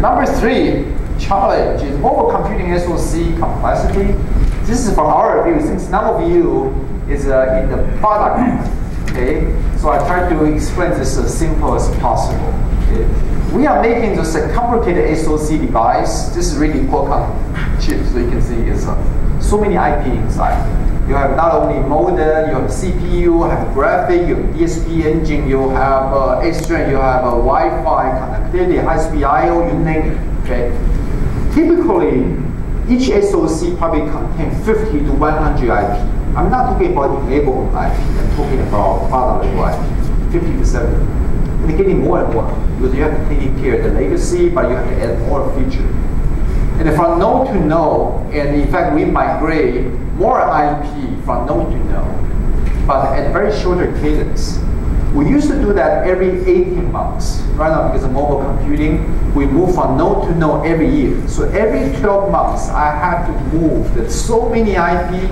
number 3 challenge is mobile computing SoC complexity. This is from our view, since none of you is in the product. Okay, so I try to explain this as simple as possible. Okay? We are making this a complicated SoC device. This is really Qualcomm chip, so you can see it's so many IP inside. You have not only modem, you have CPU, you have graphic, you have DSP engine, you have SRAM, you have Wi-Fi connectivity, high-speed I/O, you name it. Okay. Typically, each SoC probably contains 50 to 100 IP. I'm not talking about enablement IP. I'm talking about product level IP, 50 to 70. And they're getting more and more because you have to take care of the legacy, but you have to add more features. And from node to node, and in fact, we migrate more IP from node to node, but at a very shorter cadence. We used to do that every 18 months. Right now, because of mobile computing, we move from node to node every year. So every 12 months, I have to move so many IP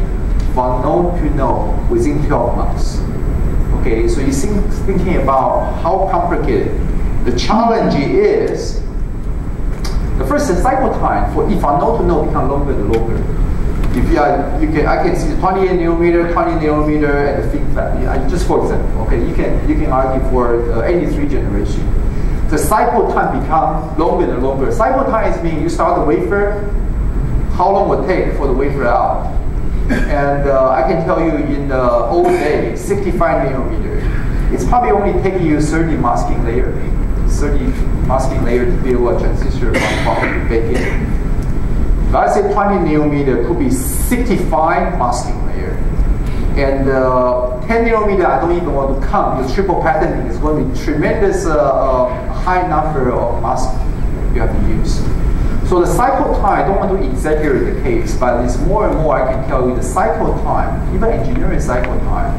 from node to node within 12 months. Okay, so you're thinking about how complicated the challenge is. The first is cycle time for if from node to node become longer and longer. If I can see 28 nanometer, 20 nanometer at the FinFET. Just for example, okay, you can argue for any 3 generation. The cycle time become longer and longer. Cycle time is meaning you start the wafer, how long will it take for the wafer out? And I can tell you in the old days, 65 nanometer, it's probably only taking you 30 masking layer to build a transistor from the back-end. But I say 20 nanometer could be 65 masking layer. And 10 nanometer, I don't even want to count because triple patterning is going to be tremendous high number of masks you have to use. So the cycle time, I don't want to exaggerate the case, but it's more and more I can tell you the cycle time, even engineering cycle time,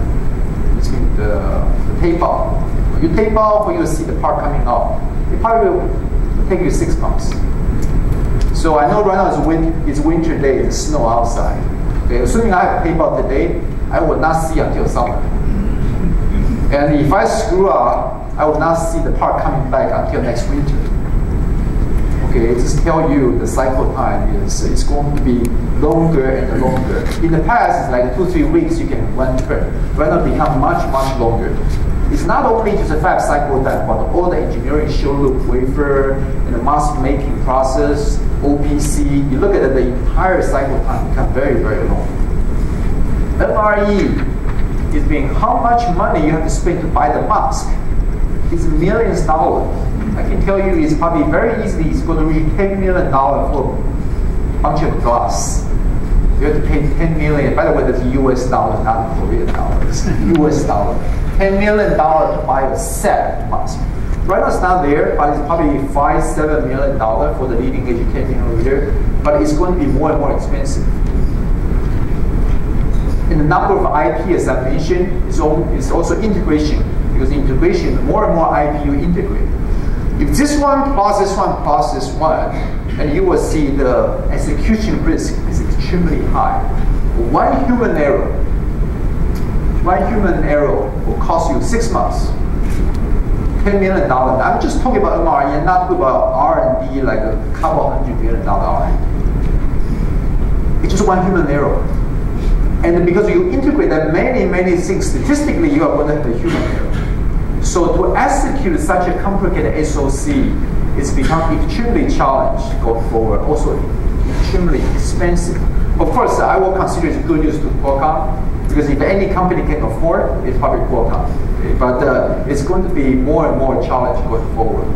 it's been the tape out. When you tape out, when you see the part coming out, it probably will take you 6 months. So I know right now it's winter day, it's snow outside. Okay, assuming I have tape out today, I will not see until summer. And if I screw up, I will not see the part coming back until next winter. Okay, just tell you the cycle time is going to be longer and longer. In the past, it's like 2-3 weeks you can one turn. Right now, it become much longer. It's not only just a fab cycle time, but all the engineering show loop wafer and the mask making process, OPC. You look at it, the entire cycle time become very long. MRE is being how much money you have to spend to buy the mask. It's millions of dollars. I can tell you it's probably very easily it's going to reach $10 million for a bunch of glass. You have to pay $10 million. By the way, that's US dollars, not Korean dollars. US dollar. $10 million to buy a set mask. Right now it's not there, but it's probably $5-7 million for the leading edge 10 nanometer. But it's going to be more and more expensive. And the number of IP, as I mentioned, is also integration. Because integration, the more and more IP you integrate. If this one plus this one, and you will see the execution risk is extremely high. One human error will cost you 6 months, $10 million. I'm just talking about MRE and not talking about R&D like a couple $100 million R&D. It's just one human error. And because you integrate that many things, statistically you are going to have a human error. So to execute such a complicated SoC, it's become extremely challenging going forward, also extremely expensive. Of course, I will consider it good news to Qualcomm, because if any company can afford, it's probably Qualcomm. Okay? But it's going to be more and more challenging going forward.